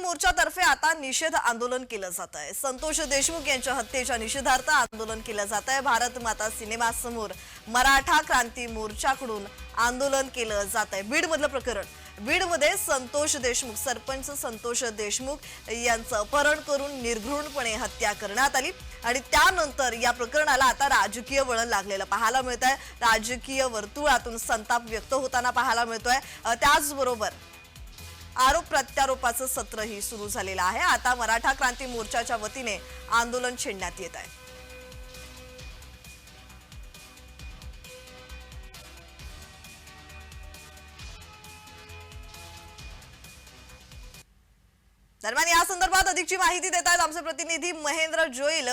मोर्चातर्फे आता निषेध आंदोलन केलं जात आहे। संतोष देशमुख यांच्या हत्येच्या निषेधार्थ आंदोलन केलं जात आहे। भारत माता सिनेमा समोर मराठा क्रांती मोर्चाकडून आंदोलन केलं जात आहे। बीड मधलं प्रकरण, बीडमध्ये संतोष देशमुख, सरपंच संतोष देशमुख यांचं अपहरण करून निर्घृणपणे हत्या करण्यात आली आणि त्यानंतर या प्रकरणाला आता राजकीय वळण लागलेलं पाहायला मिळत आहे। राजकीय वर्तुळातून संताप व्यक्त होताना पाहायला मिळतोय। त्याचबरोबर आरोप प्रत्यारोपाचं सत्रही सुरू झालेलं आहे। आता मराठा क्रांती मोर्चाच्या वतीने आंदोलन छेडण्यात येत आहे। दरम्यान या संदर्भात अधिकची माहिती देत आहेत आमचे प्रतिनिधी महेंद्र जोईल।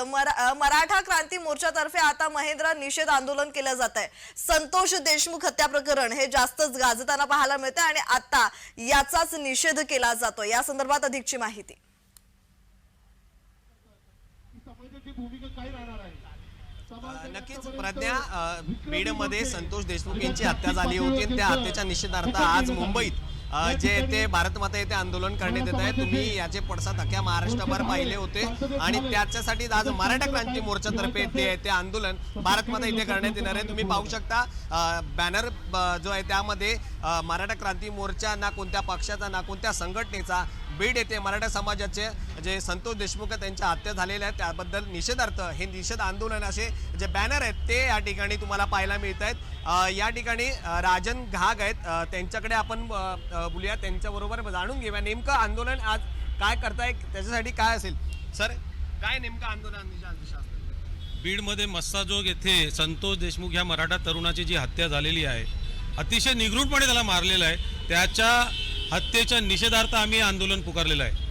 मराठा क्रांती मोर्चातर्फे आता महेंद्र निषेध आंदोलन केलं जात आहे। संतोष देशमुख हत्या प्रकरण हे जास्तच गाजताना पाहायला मिळते आणि आता याचाच निषेध केला जातो। या संदर्भात अधिकची माहिती। नक्कीच प्रज्ञा, बीडमध्ये संतोष देशमुख यांची हत्या झाली होती आणि त्या हत्येच्या निषेधार्थ आज मुंबईत जे ते भारत माता येथे आंदोलन करण्यात येत आहे। तुम्ही याचे पडसाद अख्ख्या महाराष्ट्रभर पाहिले होते आणि त्याच्यासाठी आज मराठा क्रांती मोर्चातर्फे ते आंदोलन भारत माता येथे करण्यात येणार आहे। तुम्ही पाहू शकता बॅनर जो आहे त्यामध्ये मराठा क्रांती मोर्चा ना कोणत्या पक्षाचा ना कोणत्या संघटनेचा, बीड येथे मराठा समाजाचे जे संतोष देशमुख त्यांच्या हत्या झालेल्या आहेत त्याबद्दल निषेधार्थ हे निषेध आंदोलन असे जे बॅनर आहेत ते या ठिकाणी तुम्हाला पाहायला मिळत आहेत। या ठिकाणी राजन घाग आहेत, त्यांच्याकडे आपण बोलूया, त्यांच्याबरोबर जाणून घेऊया नेमकं आंदोलन आज काय करताय, त्याच्यासाठी काय असेल। सर, काय नेमकं आंदोलन बीडमध्ये मस्साजोग येथे संतोष देशमुख ह्या मराठा तरुणाची जी हत्या झालेली आहे, अतिशय निगृढपणे त्याला मारलेलं आहे, त्याच्या हत्येच्या निषेधार्थ आम्ही आंदोलन पुकारलेलं आहे।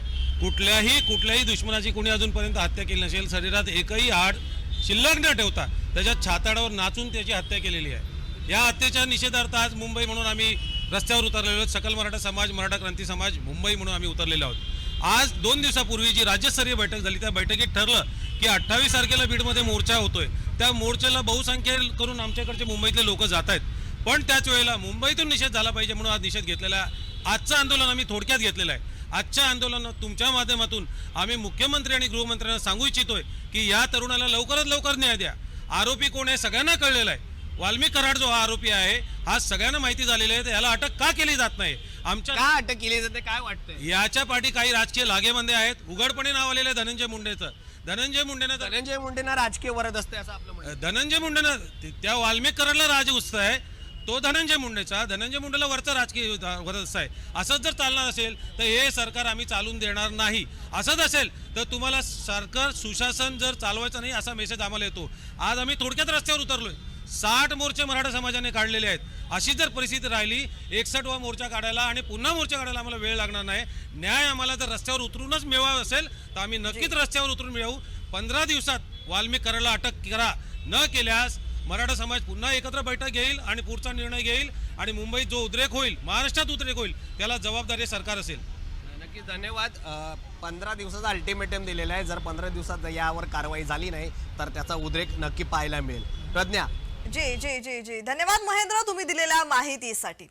कुठल्याही दुश्मनाची कोणी अजूनपर्यंत हत्या केली नसेल, शरीरात एकही हाड शिल्लक न ठेवता त्याच्या छाताडावर नाचून त्याची हत्या केलेली आहे। या हत्येच्या निषेधार्थ आज मुंबई म्हणून आम्ही रस्त्यावर उतरलेलो आहोत। सकल मराठा समाज, मराठा क्रांती समाज मुंबई म्हणून आम्ही उतरलेलो आहोत। आज 2 दिवसापूर्वी जी राज्यस्तरीय बैठक झाली त्या बैठकीत ठरलं की 28 तारखेला बीडमध्ये मोर्चा होतोय, त्या मोर्चाला बहुसंख्य करून आमच्याकडचे मुंबईतले लोक जात आहेत, पण त्याच वेळेला मुंबईतून निषेध झाला पाहिजे म्हणून आज निषेध घेतलेला आहे। आजचं आंदोलन आम्ही थोडक्यात घेतलेलं आहे। आजच्या आंदोलनात तुमच्या माध्यमातून आम्ही मुख्यमंत्री आणि गृहमंत्र्यांना सांगू इच्छितोय की या तरुणाला लवकरात लवकर न्याय द्या। आरोपी कोण आहे सगळ्यांना कळलेलं आहे। वाल्मिक कराड जो हा आरोपी आहे हा सगळ्यांना माहिती झालेली आहे, याला अटक का केली जात नाही? आमच्या का अटक केली जाते काय वाटतंय? याच्या पाठी काही राजकीय लागेबंदे आहेत। उघडपणे नाव आलेलं आहे धनंजय मुंडेंचं। धनंजय मुंडेंना राजकीय वरद असते असं आपलं म्हणणं आहे। धनंजय मुंडेंना त्या वाल्मिक कराडला राज उत्सव आहे तो धनंजय मुंडेला वरचा राजकीय वरद आहे। असंच जर चालणार असेल तर हे सरकार आम्ही चालून देणार नाही। असंच असेल तर तुम्हाला सरकार सुशासन जर चालवायचं नाही असा मेसेज आम्हाला येतो। आज आम्ही थोडक्यात रस्त्यावर उतरलोय। 60 मोर्चे मराठा समाजाने काढलेले आहेत। अशी जर परिस्थिती राहिली 61वा मोर्चा काढायला आणि पुन्हा मोर्चा काढायला आम्हाला वेळ लागणार नाही। न्याय आम्हाला जर रस्त्यावर उतरूनच मिळवावा असेल तर आम्ही नक्कीच रस्त्यावर उतरून मिळवू। 15 दिवसात वाल्मिक कराडला अटक करा, न केल्यास मराठा समाज पुन्हा एकत्र बैठक घेईल आणि पुढचा निर्णय घेईल आणि मुंबईत जो उद्रेक होईल, महाराष्ट्रात उद्रेक होईल, त्याला जबाबदारी सरकार असेल। नक्कीच धन्यवाद। 15 दिवसाचा अल्टिमेटम दिलेला आहे, जर 15 दिवसात यावर कारवाई झाली नाही तर त्याचा उद्रेक नक्की पाहायला मिळेल। प्रज्ञा, जी धन्यवाद महेंद्र, तुम्ही दिलेल्या माहितीसाठी।